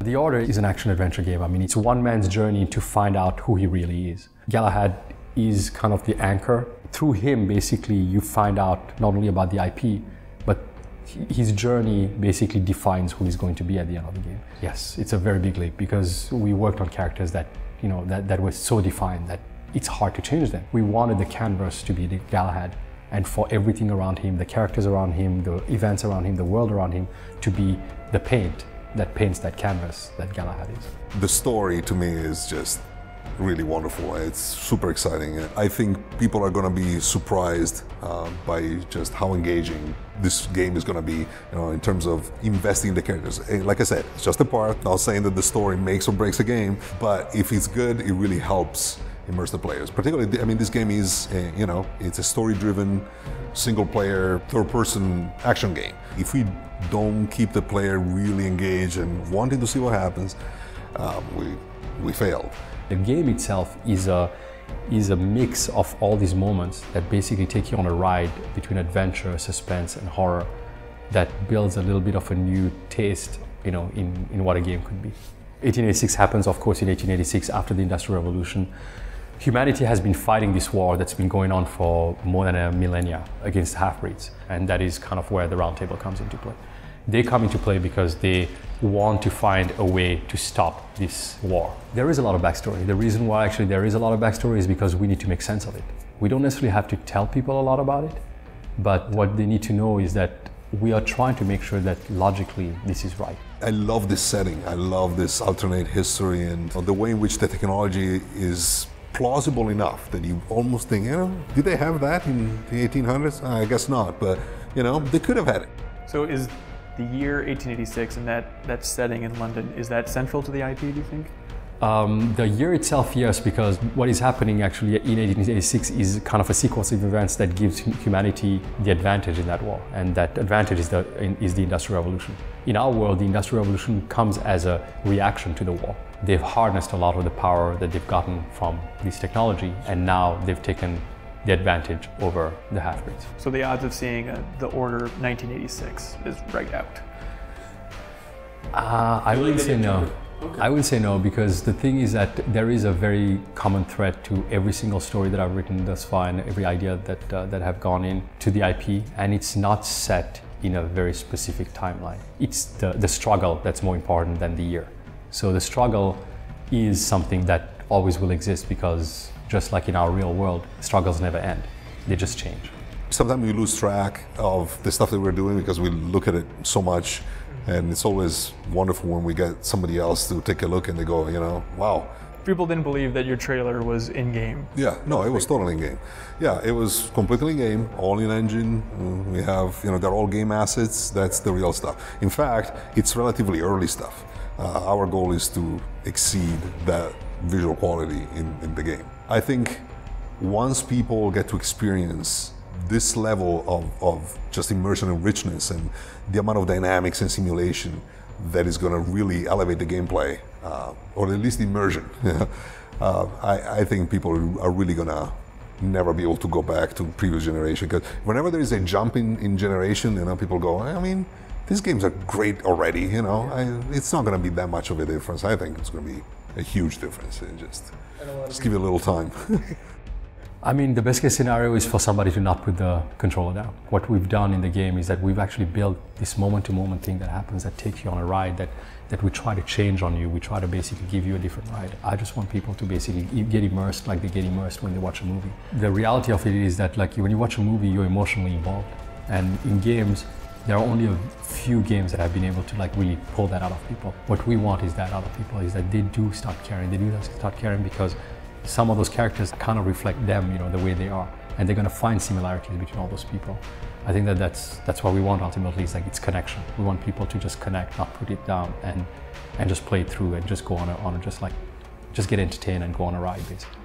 The Order is an action-adventure game. I mean, it's one man's journey to find out who he really is. Galahad is kind of the anchor. Through him, basically, you find out not only about the IP, but his journey basically defines who he's going to be at the end of the game. Yes, it's a very big leap because we worked on characters that, you know, that were so defined that it's hard to change them. We wanted the canvas to be the Galahad, and for everything around him, the characters around him, the events around him, the world around him, to be the paint that paints that canvas that Galahad is. The story to me is just really wonderful. It's super exciting. I think people are going to be surprised by just how engaging this game is going to be, you know, in terms of investing in the characters. And like I said, it's just a part. Not saying that the story makes or breaks a game, but if it's good, it really helps immerse the players. Particularly, I mean, this game is, you know, it's a story-driven, single-player, third-person action game. If we don't keep the player really engaged and wanting to see what happens, we failed. The game itself is a mix of all these moments that basically take you on a ride between adventure, suspense, and horror that builds a little bit of a new taste, you know, in what a game could be. 1886 happens, of course, in 1886 after the Industrial Revolution. Humanity has been fighting this war that's been going on for more than a millennia against half-breeds, and that is kind of where the Round Table comes into play. They come into play because they want to find a way to stop this war. There is a lot of backstory. The reason why actually there is a lot of backstory is because we need to make sense of it. We don't necessarily have to tell people a lot about it, but what they need to know is that we are trying to make sure that logically this is right. I love this setting. I love this alternate history and the way in which the technology is plausible enough that you almost think, you know, did they have that in the 1800s? I guess not, but, you know, they could have had it. So is the year 1886 and that setting in London, is that central to the IP, do you think? The year itself, yes, because what is happening actually in 1886 is kind of a sequence of events that gives humanity the advantage in that war, and that advantage is the Industrial Revolution. In our world, the Industrial Revolution comes as a reaction to the war. They've harnessed a lot of the power that they've gotten from this technology, and now they've taken the advantage over the half-breeds. So the odds of seeing the Order 1986 is right out? I wouldn't say no. Okay. I would say no, because the thing is that there is a very common thread to every single story that I've written thus far and every idea that have gone into the IP, and it's not set in a very specific timeline. It's the struggle that's more important than the year. So the struggle is something that always will exist because just like in our real world, struggles never end. They just change. Sometimes we lose track of the stuff that we're doing because we look at it so much, and it's always wonderful when we get somebody else to take a look and they go, you know, wow. People didn't believe that your trailer was in-game. Yeah, no, it was totally in-game. Yeah, it was completely in-game, all in-engine. We have, you know, they're all game assets. That's the real stuff. In fact, it's relatively early stuff. Our goal is to exceed that visual quality in the game. I think once people get to experience this level of just immersion and richness and the amount of dynamics and simulation that is going to really elevate the gameplay, or at least immersion, I think people are really going to never be able to go back to previous generation. Because whenever there is a jump in generation, you know, people go, I mean, these games are great already, you know. It's not going to be that much of a difference. I think it's going to be a huge difference. And just give it a little time. I mean, the best case scenario is for somebody to not put the controller down. What we've done in the game is that we've actually built this moment-to-moment thing that happens, that takes you on a ride, that we try to change on you. We try to basically give you a different ride. I just want people to basically get immersed like they get immersed when they watch a movie. The reality of it is that, like, when you watch a movie, you're emotionally involved. And in games, there are only a few games that have been able to, like, really pull that out of people. What we want is that out of people, is that they do start caring. They do start caring because some of those characters kind of reflect them, you know, the way they are, and they're going to find similarities between all those people. I think that's what we want ultimately. It's like, it's connection. We want people to just connect, not put it down, and just play it through and just go on just get entertained and go on a ride, basically.